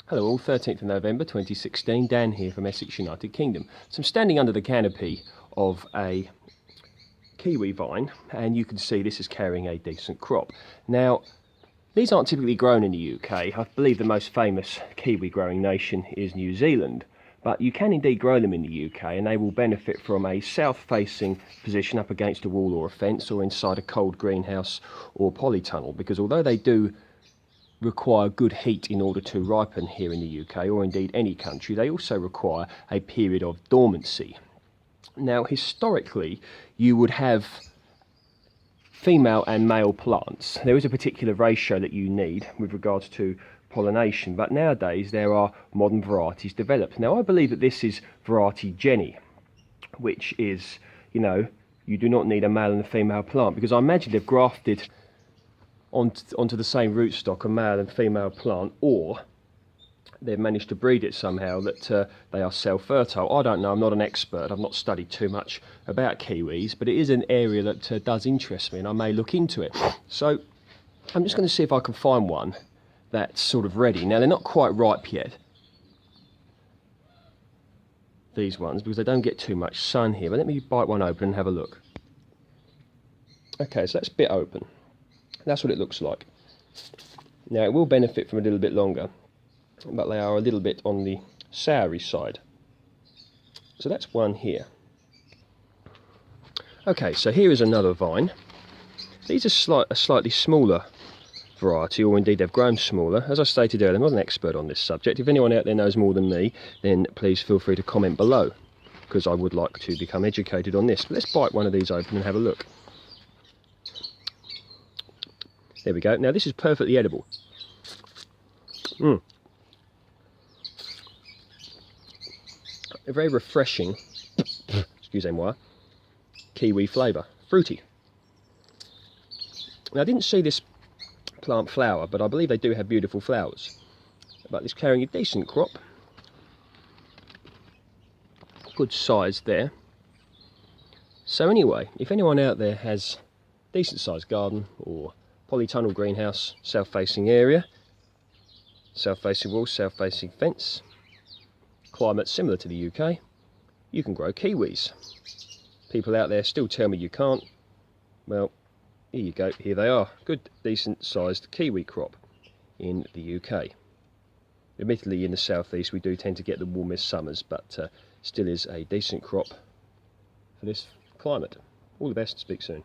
Hello all, 13th of November 2016, Dan here from Essex, United Kingdom. So I'm standing under the canopy of a kiwi vine, and you can see this is carrying a decent crop. Now, these aren't typically grown in the UK. I believe the most famous kiwi growing nation is New Zealand, but you can indeed grow them in the UK, and they will benefit from a south-facing position up against a wall or a fence, or inside a cold greenhouse or polytunnel, because although they do require good heat in order to ripen here in the UK, or indeed any country, they also require a period of dormancy. Now, historically, you would have female and male plants. There is a particular ratio that you need with regards to pollination, but nowadays there are modern varieties developed. Now, I believe that this is variety Jenny, which is, you do not need a male and a female plant, because I imagine they've grafted onto the same rootstock a male and female plant, or they've managed to breed it somehow that they are self-fertile. I don't know, I'm not an expert, I've not studied too much about kiwis, but it is an area that does interest me, and I may look into it. So I'm just going to see if I can find one that's sort of ready. Now, they're not quite ripe yet, these ones, because they don't get too much sun here, but let me bite one open and have a look. Okay, so that's a bit open. That's what it looks like. Now, it will benefit from a little bit longer, but they are a little bit on the soury side. So that's one here. Okay, so here is another vine. These are a slightly smaller variety, or indeed they've grown smaller. As I stated earlier, I'm not an expert on this subject. If anyone out there knows more than me, then please feel free to comment below, because I would like to become educated on this. But let's bite one of these open and have a look. There we go. Now, this is perfectly edible. A very refreshing, excusez-moi, kiwi flavour. Fruity. Now, I didn't see this plant flower, but I believe they do have beautiful flowers. But it's carrying a decent crop. Good size there. So anyway, if anyone out there has a decent sized garden or polytunnel greenhouse, south-facing area, south-facing wall, south-facing fence, climate similar to the UK, you can grow kiwis. People out there still tell me you can't. Well, here you go, here they are. Good, decent sized kiwi crop in the UK. Admittedly, in the southeast we do tend to get the warmest summers, but still is a decent crop for this climate. All the best, speak soon.